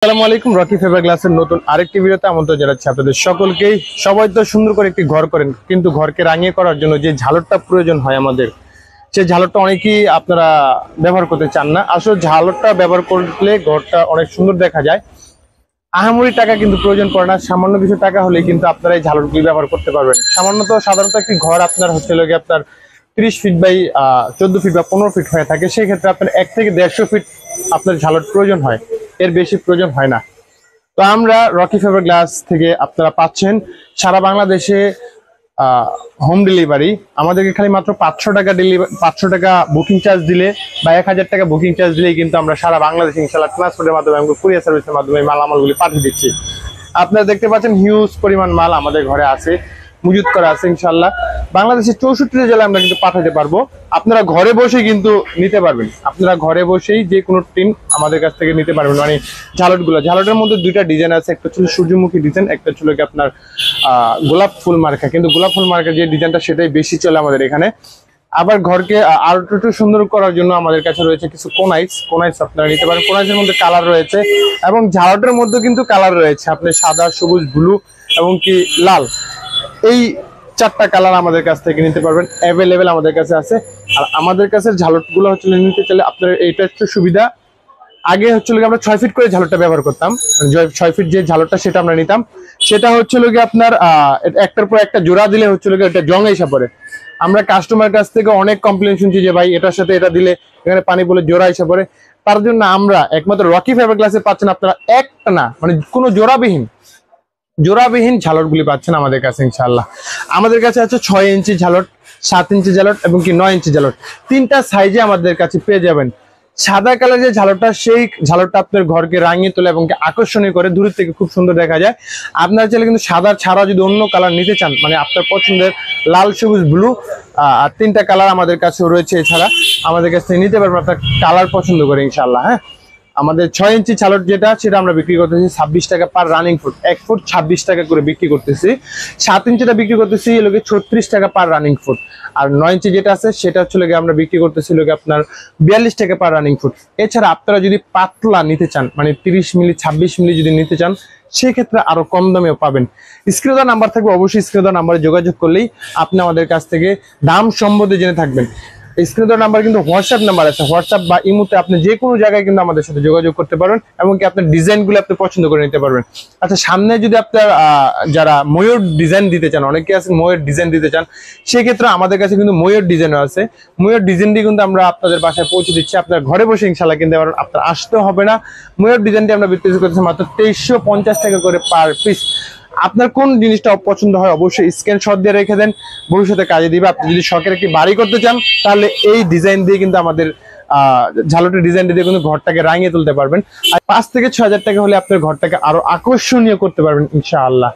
আসসালামু আলাইকুম। Rocky favour গ্লাসের নতুন আরেকটি ভিডিওতে আমন্ত্রণ জানাচ্ছি আপনাদের সকলকেই। সবাই তো সুন্দর করে একটি ঘর করেন, কিন্তু ঘরকে রাঙিয়ে করার জন্য যে ঝালরটা প্রয়োজন হয় আমাদের, সেই ঝালরটা অনেকেই আপনারা ব্যবহার করতে চান না। আসলে ঝালরটা ব্যবহার করলে ঘরটা অনেক সুন্দর দেখা যায়। আহামরি টাকা কিন্তু প্রয়োজন পড়ে না, সামান্য কিছু টাকা হলে কিন্তু আপনারা এই ঝালরগুলি ব্যবহার করতে পারবেন। সাধারণত একটি ঘর আপনার হচ্ছে আপনার 30 ফিট বাই 14 ফিট বা 15 ফিট হয়ে থাকে। সেই ক্ষেত্রে আপনার 1 থেকে 150 ফিট আপনার ঝালর প্রয়োজন হয়, এর বেশি প্রয়োজন হয় না। তো আমরা রকি ফেভার গ্লাস থেকে আপনারা পাচ্ছেন সারা বাংলাদেশে হোম ডেলিভারি। আমাদেরকে খালি মাত্র 500 টাকা বুকিং চার্জ দিলে বা 1000 টাকা বুকিং চার্জ দিলেই কিন্তু আমরা সারা বাংলাদেশে ইনশাআল্লাহ ট্রান্সপোর্টের মাধ্যমে, আমরা কুরিয়ার সার্ভিসের মাধ্যমে মালামালগুলি পাঠিয়ে দিচ্ছি। আপনারা দেখতে পাচ্ছেন হিউজ পরিমাণ মাল আমাদের ঘরে আছে, মজুত করা আছে। ইনশাআল্লাহ বাংলাদেশের 64 জেলায় আমরা কিন্তু পাঠাতে পারবো। আপনারা ঘরে বসেই কিন্তু নিতে পারবেন, আপনারা ঘরে বসেই যে কোনো টিম আমাদের কাছ থেকে নিতে পারবেন। মানে ঝালটের মধ্যে দুইটা ডিজাইন আছে, একটা ছিল সূর্যমুখী ডিজাইন, একটা ছিল কি আপনার গোলাপ ফুল মার্কা। কিন্তু গোলাপ ফুল মার্কা যে ডিজাইনটা সেটাই বেশি চলে আমাদের এখানে। আবার ঘরকে আরো একটু সুন্দর করার জন্য আমাদের কাছে রয়েছে কিছু কোনাইস আপনারা নিতে পারেন। কোনাইসের মধ্যে কালার রয়েছে এবং ঝালটের মধ্যে কিন্তু কালার রয়েছে, আপনি সাদা, সবুজ, ব্লু এবং কি লাল, এই 4টা কালার আমাদের কাছ থেকে নিতে পারবেন। অ্যাভেলেবেল আমাদের কাছে আছে। আর আমাদের কাছে ঝালটগুলো হচ্ছে নিতে চাইলে আপনার এইটা একটু সুবিধা। আগে হচ্ছিল আমরা 6 ফিট করে ঝালটটা ব্যবহার করতাম, 6 ফিট যে ঝালটটা সেটা আমরা নিতাম। সেটা হচ্ছিল আপনার একটার পর একটা জোড়া দিলে হচ্ছিল এটা জং এসে পড়ে। আমরা কাস্টমার কাছ থেকে অনেক কমপ্লেন শুনছি যে ভাই এটার সাথে এটা দিলে এখানে পানি বলে জোড়া এসে পড়ে। তার জন্য আমরা একমাত্র রকি ফাইবার গ্লাসে পাচ্ছেন আপনারা একটা না, মানে কোনো জোড়াবিহীন ঝালটগুলি পাচ্ছেন আমাদের কাছে ইনশাআল্লাহ। আমাদের কাছে আছে 6 ইঞ্চি ঝালট, 7 ইঞ্চি ঝালট এবং কি 9 ইঞ্চি ঝালট। 3টা সাইজে আমাদের কাছে পেয়ে যাবেন। সাদা কালার যে ঝালটটা, সেই ঝালটটা আপনার ঘরকে রাঙিয়ে তোলে এবং আকর্ষণীয় করে, দূর থেকে খুব সুন্দর দেখা যায়। আপনারা চাইলে কিন্তু সাদা ছাড়া যদি অন্য কালার নিতে চান, মানে আপনার পছন্দের লাল, সবুজ, ব্লু, আর 3টা কালার আমাদের কাছে রয়েছে। এছাড়া আমাদের কাছে নিতে পারবেন আপনার কালার পছন্দ করে ইনশাআল্লাহ। হ্যাঁ, আমাদের 6 ইঞ্চি ঝালট যেটা, সেটা আমরা বিক্রি করতেছি 26 টাকা পার রানিং ফুট, 1 ফুট 26 টাকা করে বিক্রি করতেছি। 7 ইঞ্চিটা বিক্রি করতেছি 36 টাকা পার রানিং ফুট। আর 9 ইঞ্চি যেটা আছে সেটা হচ্ছে আমরা বিক্রি করতেছি আপনার 42 টাকা পার রানিং ফুট। এছাড়া আপনারা যদি পাতলা নিতে চান, মানে 30 মিলি 26 মিলি যদি নিতে চান, সেক্ষেত্রে আরো কম দামেও পাবেন। স্ক্রিনে দেওয়া নাম্বার থাকবে, অবশ্যই স্ক্রিনে দেওয়া নাম্বারে যোগাযোগ করলেই আপনি আমাদের কাছ থেকে দাম সম্বন্ধে জেনে থাকবেন। স্ক্রিনে দেওয়া নাম্বার কিন্তু হোয়াটসঅ্যাপ নাম্বার আছে, হোয়াটসঅ্যাপ বা ইমোতে আপনি যে কোনো জায়গায় কিন্তু আমাদের সাথে যোগাযোগ করতে পারবেন এবং কি আপনার ডিজাইনগুলো আপনি পছন্দ করে নিতে পারবেন। আচ্ছা, সামনে যদি আপনার যারা ময়ূর ডিজাইন দিতে চান, অনেকে আছে ময়ূর ডিজাইন দিতে চান, সেক্ষেত্রে আমাদের কাছে কিন্তু ময়ূর ডিজাইনও আছে। ময়ূর ডিজাইনটি কিন্তু আমরা আপনাদের বাসায় পৌঁছে দিচ্ছি, আপনার ঘরে বসে ইনশাআল্লাহ কিনতে পারবেন, আপনার আসতে হবে না। ময়ূর ডিজাইনটি আমরা বিক্রি করতেছি মাত্র 2350 টাকা করে পার পিস। আপনার কোন জিনিসটা পছন্দ হয় অবশ্যই স্ক্রিনশট দিয়ে রেখে দেন, ভবিষ্যতে কাজে দিবে। আপনি যদি শখের একটি বাড়ি করতে চান, তাহলে এই ডিজাইন দিয়ে কিন্তু আমাদের ঝালটের ডিজাইন দিয়ে কিন্তু ঘরটাকে রাঙিয়ে তুলতে পারবেন। আর 5 থেকে 6000 টাকা হলে আপনার ঘরটাকে আরো আকর্ষণীয় করতে পারবেন ইনশাআল্লাহ।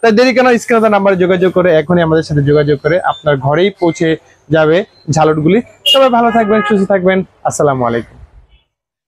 তাই দেরি কেন, স্ক্রিনে নাম্বারে যোগাযোগ করে এখনই আমাদের সাথে যোগাযোগ করে আপনার ঘরেই পৌঁছে যাবে ঝালটগুলি। সবাই ভালো থাকবেন, সুস্থ থাকবেন। আসসালামু আলাইকুম।